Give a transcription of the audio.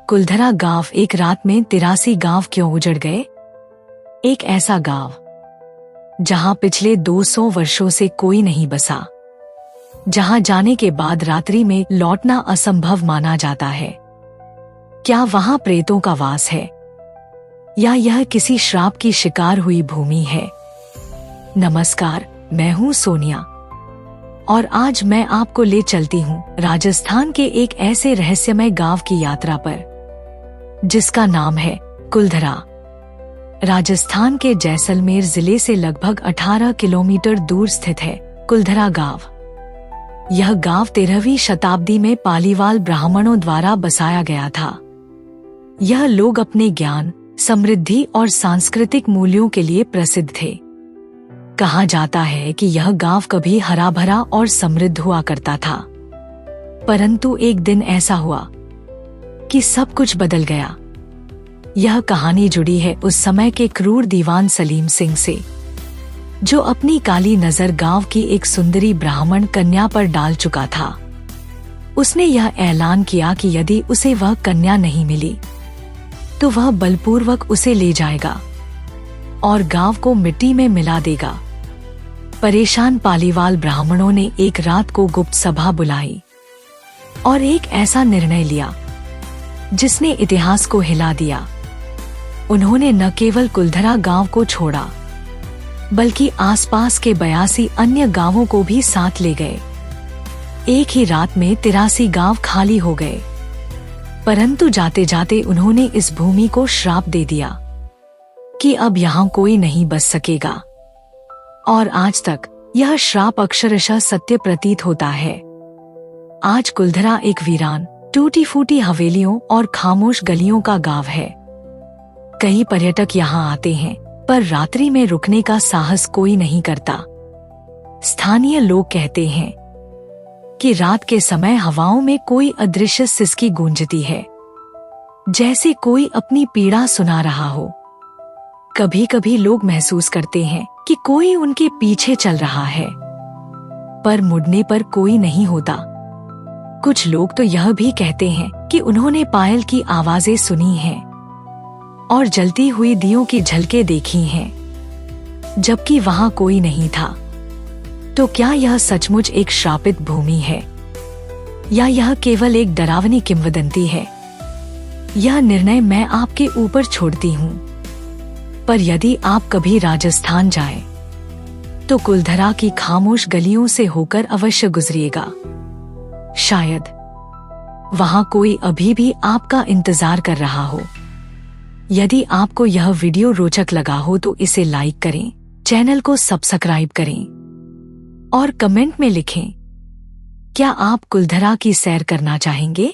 कुलधरा गांव। एक रात में 83 गांव क्यों उजड़ गए? एक ऐसा गांव जहां पिछले 200 वर्षों से कोई नहीं बसा, जहां जाने के बाद रात्रि में लौटना असंभव माना जाता है। क्या वहां प्रेतों का वास है या यह किसी श्राप की शिकार हुई भूमि है? नमस्कार, मैं हूं सोनिया और आज मैं आपको ले चलती हूं राजस्थान के एक ऐसे रहस्यमय गांव की यात्रा पर जिसका नाम है कुलधरा। राजस्थान के जैसलमेर जिले से लगभग 18 किलोमीटर दूर स्थित है कुलधरा गांव। यह गांव 13वीं शताब्दी में पालीवाल ब्राह्मणों द्वारा बसाया गया था। यह लोग अपने ज्ञान, समृद्धि और सांस्कृतिक मूल्यों के लिए प्रसिद्ध थे। कहा जाता है कि यह गांव कभी हरा भरा और समृद्ध हुआ करता था, परंतु एक दिन ऐसा हुआ कि सब कुछ बदल गया। यह कहानी जुड़ी है उस समय के क्रूर दीवान सलीम सिंह से, जो अपनी काली नजर गांव की एक सुंदरी ब्राह्मण कन्या पर डाल चुका था। उसने यह ऐलान किया कि यदि उसे वह कन्या नहीं मिली तो वह बलपूर्वक उसे ले जाएगा और गांव को मिट्टी में मिला देगा। परेशान पालीवाल ब्राह्मणों ने एक रात को गुप्त सभा बुलाई और एक ऐसा निर्णय लिया जिसने इतिहास को हिला दिया। उन्होंने न केवल कुलधरा गांव को छोड़ा बल्कि आसपास के 82 अन्य गांवों को भी साथ ले गए। एक ही रात में 83 गांव खाली हो गए, परंतु जाते जाते उन्होंने इस भूमि को श्राप दे दिया कि अब यहाँ कोई नहीं बस सकेगा। और आज तक यह श्राप अक्षरशः सत्य प्रतीत होता है। आज कुलधरा एक वीरान, टूटी फूटी हवेलियों और खामोश गलियों का गांव है। कई पर्यटक यहाँ आते हैं, पर रात्रि में रुकने का साहस कोई नहीं करता। स्थानीय लोग कहते हैं कि रात के समय हवाओं में कोई अदृश्य सिसकी गूंजती है, जैसे कोई अपनी पीड़ा सुना रहा हो। कभी कभी लोग महसूस करते हैं कि कोई उनके पीछे चल रहा है, पर मुड़ने पर कोई नहीं होता। कुछ लोग तो यह भी कहते हैं कि उन्होंने पायल की आवाजें सुनी हैं और जलती हुई दियों की झलकें देखी हैं, जबकि वहां कोई नहीं था। तो क्या यह सचमुच एक श्रापित भूमि है या यह केवल एक डरावनी किंवदंती है? यह निर्णय मैं आपके ऊपर छोड़ती हूँ, पर यदि आप कभी राजस्थान जाएं, तो कुलधरा की खामोश गलियों से होकर अवश्य गुजरिएगा। शायद वहां कोई अभी भी आपका इंतजार कर रहा हो। यदि आपको यह वीडियो रोचक लगा हो तो इसे लाइक करें, चैनल को सब्सक्राइब करें और कमेंट में लिखें, क्या आप कुलधरा की सैर करना चाहेंगे?